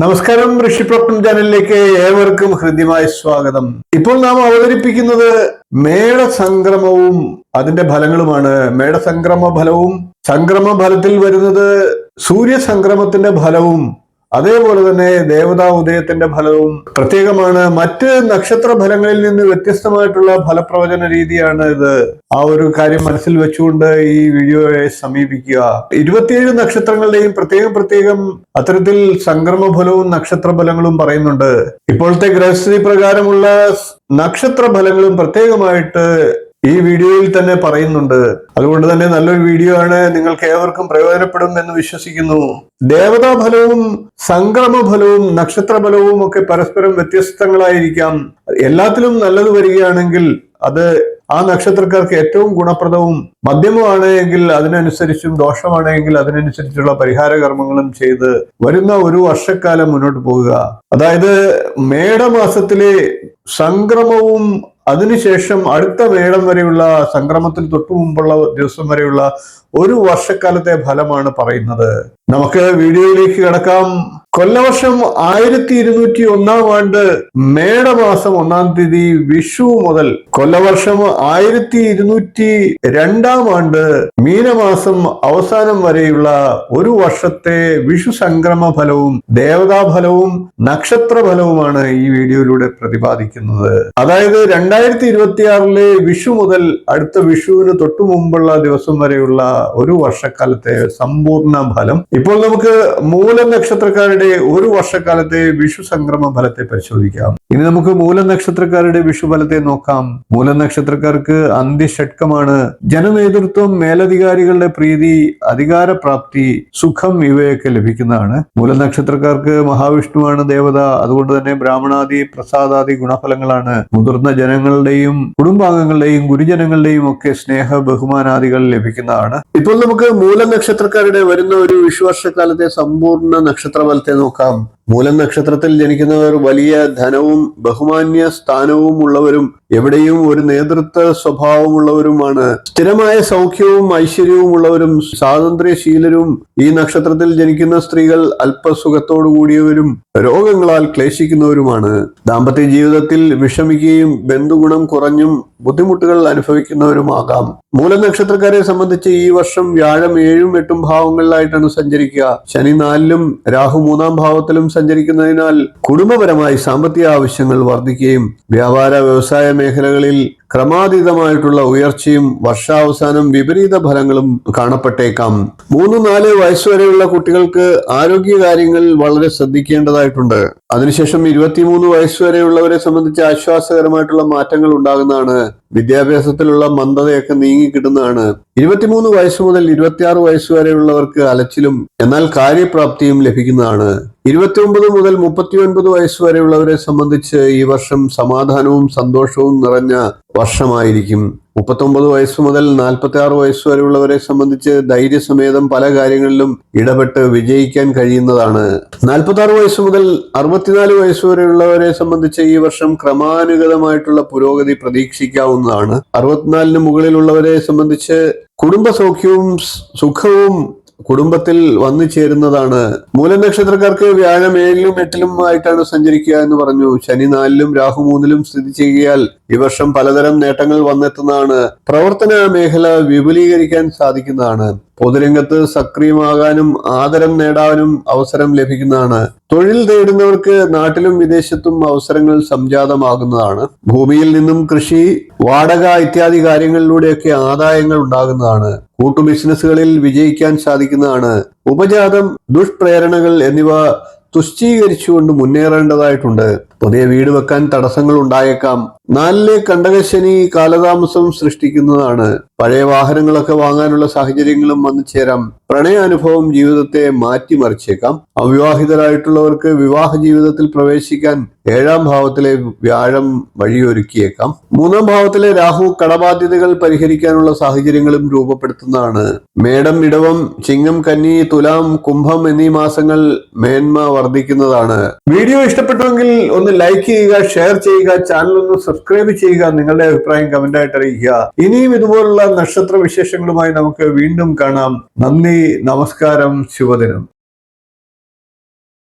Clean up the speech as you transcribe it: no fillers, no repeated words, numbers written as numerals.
നമസ്കാരം, ഋഷിപ്രപ്നം ചാനലിലേക്ക് ഏവർക്കും ഹൃദ്യമായ സ്വാഗതം. ഇപ്പോൾ നാം അവതരിപ്പിക്കുന്നത് മേടസംക്രമവും അതിന്റെ ഫലങ്ങളുമാണ്. മേടസംക്രമ ഫലവും സംക്രമ ഫലത്തിൽ വരുന്നത് സൂര്യസംക്രമത്തിന്റെ ഫലവും അതേപോലെ തന്നെ ദേവതാ ഉദയത്തിന്റെ ഫലവും പ്രത്യേകമാണ്. മറ്റ് നക്ഷത്ര ഫലങ്ങളിൽ നിന്ന് വ്യത്യസ്തമായിട്ടുള്ള ഫലപ്രവചന രീതിയാണ് ഇത്. ആ ഒരു കാര്യം മനസ്സിൽ വെച്ചുകൊണ്ട് ഈ വീഡിയോയെ സമീപിക്കുക. 27 നക്ഷത്രങ്ങളുടെയും പ്രത്യേകം അത്തരത്തിൽ സംക്രമ ഫലവും നക്ഷത്ര ഫലങ്ങളും പറയുന്നുണ്ട്. ഇപ്പോഴത്തെ ഗ്രഹസ്ഥിതി പ്രകാരമുള്ള നക്ഷത്ര ഫലങ്ങളും പ്രത്യേകമായിട്ട് ഈ വീഡിയോയിൽ തന്നെ പറയുന്നുണ്ട്. അതുകൊണ്ട് തന്നെ നല്ലൊരു വീഡിയോ ആണ്, നിങ്ങൾക്ക് ഏവർക്കും പ്രയോജനപ്പെടും എന്ന് വിശ്വസിക്കുന്നു. ദേവതാ ഫലവും സംക്രമ ഫലവും നക്ഷത്ര ഫലവും ഒക്കെ പരസ്പരം വ്യത്യസ്തങ്ങളായിരിക്കാം. എല്ലാത്തിലും നല്ലത് വരികയാണെങ്കിൽ അത് ആ നക്ഷത്രക്കാർക്ക് ഏറ്റവും ഗുണപ്രദവും, മധ്യമമാണ് എങ്കിൽ അതിനനുസരിച്ചും, ദോഷമാണെങ്കിൽ അതിനനുസരിച്ചുള്ള പരിഹാര കർമ്മങ്ങളും ചെയ്ത് വരുന്ന ഒരു വർഷക്കാലം മുന്നോട്ട് പോവുക. അതായത് മേടമാസത്തിലെ സംക്രമവും അതിനുശേഷം അടുത്ത മേടം വരെയുള്ള സംക്രമത്തിന് തൊട്ടു മുമ്പുള്ള ദിവസം വരെയുള്ള ഒരു വർഷക്കാലത്തെ ഫലമാണ് പറയുന്നത്. നമുക്ക് വീഡിയോയിലേക്ക് കടക്കാം. കൊല്ലവർഷം 1201 ആണ്ട് മേടമാസം 1 തീയതി വിഷു മുതൽ കൊല്ലവർഷം 1202 ആണ്ട് മീനമാസം അവസാനം വരെയുള്ള ഒരു വർഷത്തെ വിഷു സംക്രമ ഫലവും ദേവതാ ഫലവും നക്ഷത്ര ഫലവുമാണ് ഈ വീഡിയോയിലൂടെ പ്രതിപാദിക്കുന്നത്. അതായത് 2026 വിഷു മുതൽ അടുത്ത വിഷുവിന് തൊട്ടു മുമ്പുള്ള ദിവസം വരെയുള്ള ഒരു വർഷക്കാലത്തെ സമ്പൂർണ്ണ ഫലം. ഇപ്പോൾ നമുക്ക് മൂല നക്ഷത്രക്കാരുടെ ഒരു വർഷക്കാലത്തെ വിഷു സംക്രമ ഫലത്തെ പരിശോധിക്കാം. ഇനി നമുക്ക് മൂല നക്ഷത്രക്കാരുടെ വിഷു ഫലത്തെ നോക്കാം. മൂല നക്ഷത്രക്കാർക്ക് അന്ത്യഷട്കമാണ്. ജനനേതൃത്വം, മേലധികാരികളുടെ പ്രീതി, അധികാരപ്രാപ്തി, സുഖം ഇവയൊക്കെ ലഭിക്കുന്നതാണ്. മൂല നക്ഷത്രക്കാർക്ക് മഹാവിഷ്ണുവാണ് ദേവത. അതുകൊണ്ട് തന്നെ ബ്രാഹ്മണാദി പ്രസാദാദി ഗുണഫലങ്ങളാണ്. മുതിർന്ന ജനങ്ങളുടെയും കുടുംബാംഗങ്ങളുടെയും ഗുരുജനങ്ങളുടെയും ഒക്കെ സ്നേഹ ബഹുമാനാദികൾ ലഭിക്കുന്നതാണ്. ഇപ്പോൾ നമുക്ക് മൂല നക്ഷത്രക്കാരുടെ വരുന്ന ഒരു വിഷുവർഷക്കാലത്തെ സമ്പൂർണ്ണ നക്ഷത്ര ഫലത്തെ നോക്കാം. മൂലം നക്ഷത്രത്തിൽ ജനിക്കുന്നവർ വലിയ ധനവും ബഹുമാന്യ സ്ഥാനവും ഉള്ളവരും എവിടെയും ഒരു നേതൃത്വ സ്വഭാവമുള്ളവരുമാണ്. സ്ഥിരമായ സൗഖ്യവും ഐശ്വര്യവും ഉള്ളവരും സ്വാതന്ത്ര്യശീലരും. ഈ നക്ഷത്രത്തിൽ ജനിക്കുന്ന സ്ത്രീകൾ അല്പസുഖത്തോടു കൂടിയവരും രോഗങ്ങളാൽ ക്ലേശിക്കുന്നവരുമാണ്. ദാമ്പത്യ ജീവിതത്തിൽ വിഷമിക്കുകയും ബന്ധുഗുണം കുറഞ്ഞും ബുദ്ധിമുട്ടുകൾ അനുഭവിക്കുന്നവരുമാകാം. മൂലനക്ഷത്രക്കാരെ സംബന്ധിച്ച് ഈ വർഷം വ്യാഴം 7ഉം 8ഉം ഭാവങ്ങളിലായിട്ടാണ് സഞ്ചരിക്കുക. ശനി 4ലും രാഹു 3ാം ഭാവത്തിലും സഞ്ചരിക്കുന്നതിനാൽ കുടുംബപരമായി സാമ്പത്തിക ആവശ്യങ്ങൾ വർദ്ധിക്കുകയും വ്യാപാര വ്യവസായ മേഖലകളിൽ ക്രമാതീതമായിട്ടുള്ള ഉയർച്ചയും വർഷാവസാനം വിപരീത ഫലങ്ങളും കാണപ്പെട്ടേക്കാം. 3-4 വയസ്സുവരെയുള്ള കുട്ടികൾക്ക് ആരോഗ്യകാര്യങ്ങൾ വളരെ ശ്രദ്ധിക്കേണ്ടതായിട്ടുണ്ട്. അതിനുശേഷം 23 വയസ്സുവരെയുള്ളവരെ സംബന്ധിച്ച് ആശ്വാസകരമായിട്ടുള്ള മാറ്റങ്ങൾ ഉണ്ടാകുന്നതാണ്. വിദ്യാഭ്യാസത്തിലുള്ള മന്ദതയൊക്കെ നീങ്ങിക്കിട്ടുന്നതാണ്. 23 വയസ്സ് മുതൽ 26 വയസ്സുവരെയുള്ളവർക്ക് അലച്ചിലും എന്നാൽ കാര്യപ്രാപ്തിയും ലഭിക്കുന്നതാണ്. 29 മുതൽ 39 വയസ്സ് വരെയുള്ളവരെ സംബന്ധിച്ച് ഈ വർഷം സമാധാനവും സന്തോഷവും നിറഞ്ഞ വർഷമായിരിക്കും. 39 വയസ്സ് മുതൽ 46 വയസ്സ് വരെയുള്ളവരെ സംബന്ധിച്ച് ധൈര്യസമേതം പല കാര്യങ്ങളിലും ഇടപെട്ട് വിജയിക്കാൻ കഴിയുന്നതാണ്. 46 വയസ്സ് മുതൽ 64 വയസ്സ് വരെയുള്ളവരെ സംബന്ധിച്ച് ഈ വർഷം ക്രമാനുഗതമായിട്ടുള്ള പുരോഗതി പ്രതീക്ഷിക്കാവുന്നതാണ്. 64-ന് മുകളിലുള്ളവരെ സംബന്ധിച്ച് കുടുംബ സൗഖ്യവും സുഖവും കുടുംബത്തിൽ വന്നു ചേരുന്നതാണ്. മൂലനക്ഷത്രക്കാർക്ക് വ്യാഴം 7ലും 8ലും ആയിട്ടാണ് സഞ്ചരിക്കുക എന്ന് പറഞ്ഞു. ശനി 4ലും രാഹു 3ലും സ്ഥിതി ചെയ്യാൽ ഈ വർഷം പലതരം നേട്ടങ്ങൾ വന്നെത്തുന്നതാണ്. പ്രവർത്തന മേഖല വിപുലീകരിക്കാൻ സാധിക്കുന്നതാണ്. പൊതുരംഗത്ത് സക്രിയമാകാനും ആദരം നേടാനും അവസരം ലഭിക്കുന്നതാണ്. തൊഴിൽ തേടുന്നവർക്ക് നാട്ടിലും വിദേശത്തും അവസരങ്ങൾ സംജാതമാകുന്നതാണ്. ഭൂമിയിൽ നിന്നും കൃഷി, വാടക ഇത്യാദി കാര്യങ്ങളിലൂടെയൊക്കെ ആദായങ്ങൾ ഉണ്ടാകുന്നതാണ്. കൂട്ടു ബിസിനസ്സുകളിൽ വിജയിക്കാൻ സാധിക്കുന്നതാണ്. ഉപജാതം, ദുഷ്പ്രേരണകൾ എന്നിവ തുഷ്ടീകരിച്ചുകൊണ്ട് മുന്നേറേണ്ടതായിട്ടുണ്ട്. പുതിയ വീട് വെക്കാൻ തടസ്സങ്ങൾ ഉണ്ടായേക്കാം. 4ലെ കണ്ടകശനി കാലതാമസം സൃഷ്ടിക്കുന്നതാണ്. പഴയ വാഹനങ്ങളൊക്കെ വാങ്ങാനുള്ള സാഹചര്യങ്ങളും വന്നു ചേരാം. പ്രണയാനുഭവം ജീവിതത്തെ മാറ്റിമറിച്ചേക്കാം. അവിവാഹിതരായിട്ടുള്ളവർക്ക് വിവാഹ ജീവിതത്തിൽ പ്രവേശിക്കാൻ 7ാം ഭാവത്തിലെ വ്യാഴം വഴിയൊരുക്കിയേക്കാം. 3ാം ഭാവത്തിലെ രാഹു കടബാധ്യതകൾ പരിഹരിക്കാനുള്ള സാഹചര്യങ്ങളും രൂപപ്പെടുത്തുന്നതാണ്. മേടം, ഇടവം, ചിങ്ങം, കന്നി, തുലാം, കുംഭം എന്നീ മാസങ്ങൾ മേന്മ വർദ്ധിക്കുന്നതാണ്. വീഡിയോ ഇഷ്ടപ്പെട്ടുവെങ്കിൽ ഒന്ന് ലൈക്ക് ചെയ്യുക, ഷെയർ ചെയ്യുക, ചാനൽ ഒന്ന് സബ്സ്ക്രൈബ് ചെയ്യുക, നിങ്ങളുടെ അഭിപ്രായം കമന്റ് ആയിട്ട് അറിയിക്കുക. ഇനിയും ഇതുപോലുള്ള നക്ഷത്ര വിശേഷങ്ങളുമായി നമുക്ക് വീണ്ടും കാണാം. നന്ദി, നമസ്കാരം, ശുഭദിനം.